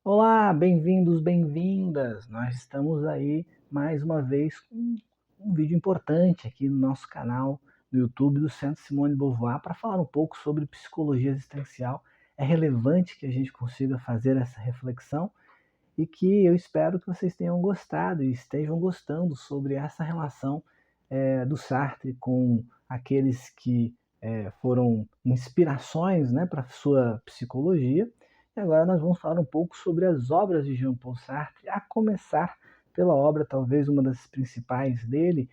Olá, bem-vindos, bem-vindas! Nós estamos aí mais uma vez com um vídeo importante aqui no nosso canal no YouTube do Centro Simone de Beauvoir para falar um pouco sobre psicologia existencial. É relevante que a gente consiga fazer essa reflexão e que eu espero que vocês tenham gostado e estejam gostando sobre essa relação do Sartre com aqueles que foram inspirações, né, para a sua psicologia. E agora nós vamos falar um pouco sobre as obras de Jean-Paul Sartre, a começar pela obra, talvez uma das principais dele,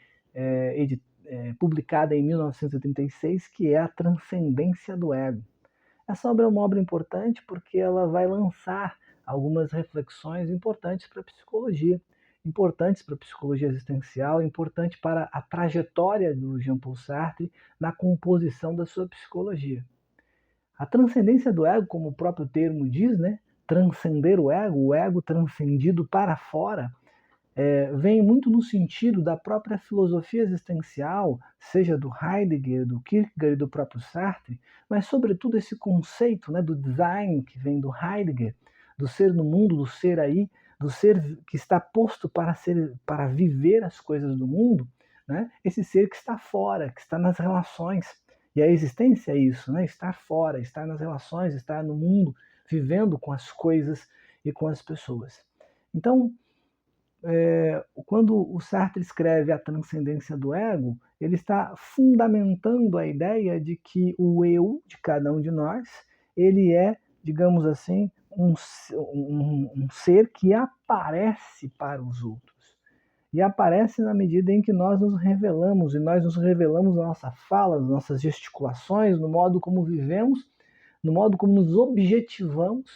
publicada em 1936, que é A Transcendência do Ego. Essa obra é uma obra importante porque ela vai lançar algumas reflexões importantes para a psicologia, importantes para a psicologia existencial, importante para a trajetória do Jean-Paul Sartre na composição da sua psicologia. A transcendência do ego, como o próprio termo diz, né? Transcender o ego transcendido para fora, vem muito no sentido da própria filosofia existencial, seja do Heidegger, do Kierkegaard e do próprio Sartre, mas sobretudo esse conceito, né, do design que vem do Heidegger, do ser no mundo, do ser aí, do ser que está posto para viver as coisas do mundo, né? Esse ser que está fora, que está nas relações. E a existência é isso, né? Estar fora, estar nas relações, estar no mundo, vivendo com as coisas e com as pessoas. Então, quando o Sartre escreve A Transcendência do Ego, ele está fundamentando a ideia de que o eu de cada um de nós, ele é, digamos assim, um ser que aparece para os outros. E aparece na medida em que nós nos revelamos, e nós nos revelamos na nossa fala, nas nossas gesticulações, no modo como vivemos, no modo como nos objetivamos,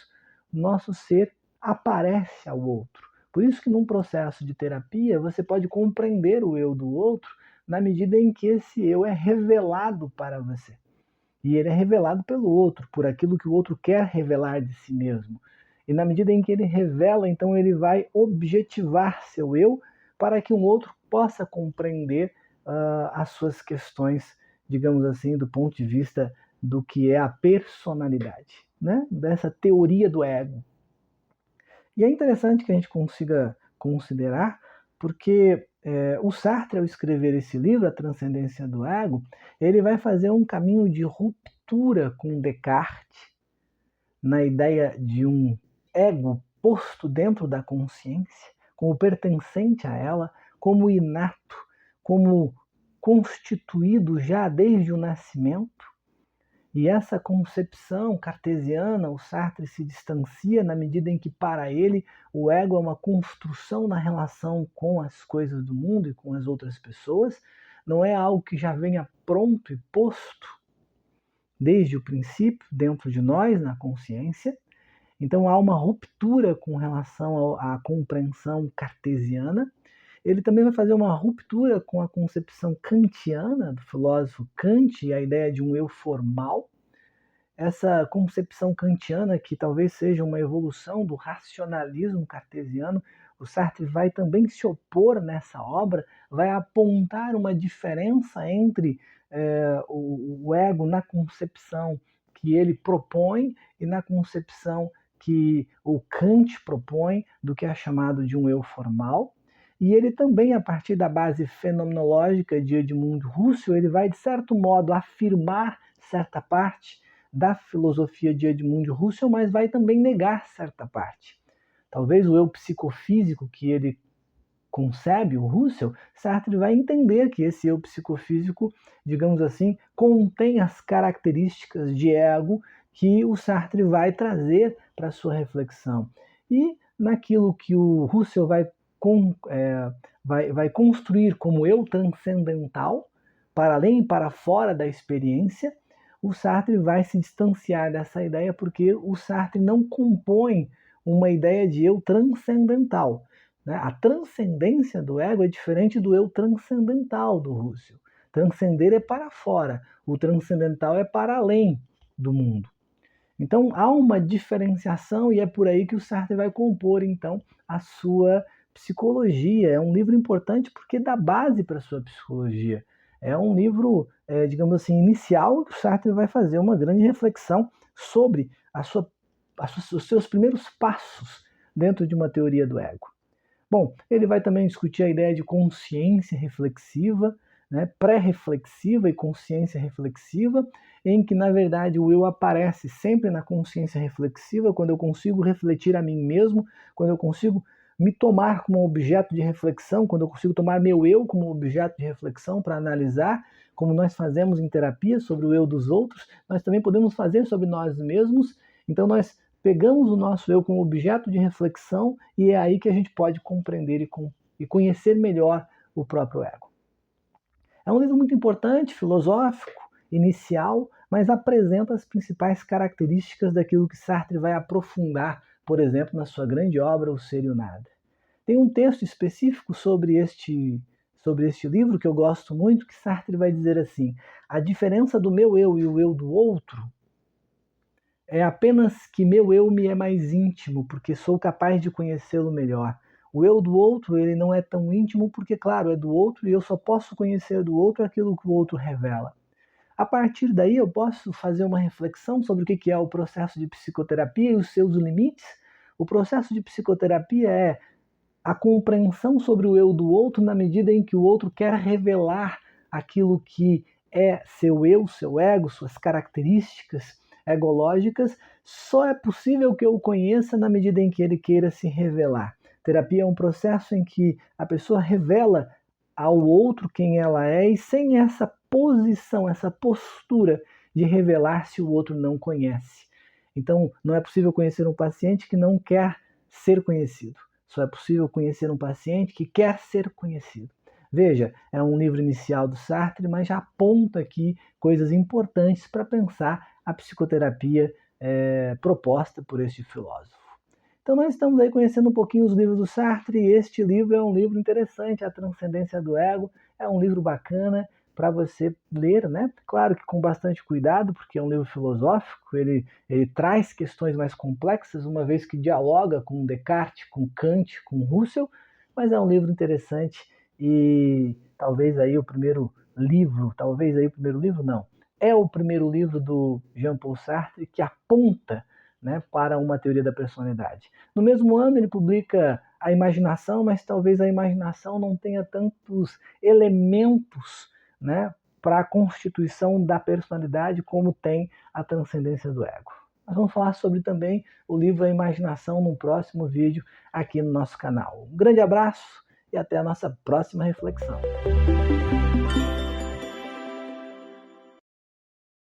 nosso ser aparece ao outro. Por isso que num processo de terapia você pode compreender o eu do outro na medida em que esse eu é revelado para você. E ele é revelado pelo outro, por aquilo que o outro quer revelar de si mesmo. E na medida em que ele revela, então ele vai objetivar seu eu para que um outro possa compreender as suas questões, digamos assim, do ponto de vista do que é a personalidade, né? Dessa teoria do ego. E é interessante que a gente consiga considerar, porque o Sartre, ao escrever esse livro, A Transcendência do Ego, ele vai fazer um caminho de ruptura com Descartes, na ideia de um ego posto dentro da consciência, como pertencente a ela, como inato, como constituído já desde o nascimento. E essa concepção cartesiana, o Sartre se distancia na medida em que, para ele, o ego é uma construção na relação com as coisas do mundo e com as outras pessoas, não é algo que já venha pronto e posto desde o princípio dentro de nós, na consciência. Então há uma ruptura com relação à compreensão cartesiana. Ele também vai fazer uma ruptura com a concepção kantiana, do filósofo Kant, e a ideia de um eu formal. Essa concepção kantiana, que talvez seja uma evolução do racionalismo cartesiano, o Sartre vai também se opor nessa obra, vai apontar uma diferença entre o ego na concepção que ele propõe e na concepção que o Kant propõe do que é chamado de um eu formal. E ele também, a partir da base fenomenológica de Edmund Husserl, ele vai, de certo modo, afirmar certa parte da filosofia de Edmund Husserl, mas vai também negar certa parte. Talvez o eu psicofísico que ele concebe, o Husserl, Sartre vai entender que esse eu psicofísico, digamos assim, contém as características de ego que o Sartre vai trazer para a sua reflexão. E naquilo que o Husserl vai construir como eu transcendental, para além e para fora da experiência, o Sartre vai se distanciar dessa ideia porque o Sartre não compõe uma ideia de eu transcendental. Né? A transcendência do ego é diferente do eu transcendental do Husserl. Transcender é para fora, o transcendental é para além do mundo. Então há uma diferenciação e é por aí que o Sartre vai compor então a sua psicologia. É um livro importante porque dá base para a sua psicologia. É um livro, digamos assim, inicial, que o Sartre vai fazer uma grande reflexão sobre os seus primeiros passos dentro de uma teoria do ego? Bom, ele vai também discutir a ideia de consciência reflexiva, né, pré-reflexiva e consciência reflexiva, em que, na verdade, o eu aparece sempre na consciência reflexiva, quando eu consigo refletir a mim mesmo, quando eu consigo me tomar como objeto de reflexão, quando eu consigo tomar meu eu como objeto de reflexão para analisar, como nós fazemos em terapia sobre o eu dos outros, nós também podemos fazer sobre nós mesmos. Então nós pegamos o nosso eu como objeto de reflexão e é aí que a gente pode compreender e conhecer melhor o próprio ego. É um livro muito importante, filosófico, inicial, mas apresenta as principais características daquilo que Sartre vai aprofundar, por exemplo, na sua grande obra O Ser e o Nada. Tem um texto específico sobre este livro que eu gosto muito, que Sartre vai dizer assim: a diferença do meu eu e o eu do outro é apenas que meu eu me é mais íntimo, porque sou capaz de conhecê-lo melhor. O eu do outro, ele não é tão íntimo porque, claro, é do outro e eu só posso conhecer do outro aquilo que o outro revela. A partir daí eu posso fazer uma reflexão sobre o que é o processo de psicoterapia e os seus limites. O processo de psicoterapia é a compreensão sobre o eu do outro na medida em que o outro quer revelar aquilo que é seu eu, seu ego, suas características egológicas. Só é possível que eu o conheça na medida em que ele queira se revelar. Terapia é um processo em que a pessoa revela ao outro quem ela é e sem essa posição, essa postura de revelar se o outro não conhece. Então, não é possível conhecer um paciente que não quer ser conhecido. Só é possível conhecer um paciente que quer ser conhecido. Veja, é um livro inicial do Sartre, mas já aponta aqui coisas importantes para pensar a psicoterapia proposta por este filósofo. Então nós estamos aí conhecendo um pouquinho os livros do Sartre, e este livro é um livro interessante, A Transcendência do Ego, é um livro bacana para você ler, né? Claro que com bastante cuidado, porque é um livro filosófico, ele traz questões mais complexas, uma vez que dialoga com Descartes, com Kant, com Russell, mas é um livro interessante e talvez aí o primeiro livro não, é o primeiro livro do Jean-Paul Sartre que aponta, né, para uma teoria da personalidade. No mesmo ano ele publica A Imaginação, mas talvez a imaginação não tenha tantos elementos, né, para a constituição da personalidade como tem a Transcendência do Ego. Nós vamos falar sobre também o livro A Imaginação num próximo vídeo aqui no nosso canal. Um grande abraço e até a nossa próxima reflexão.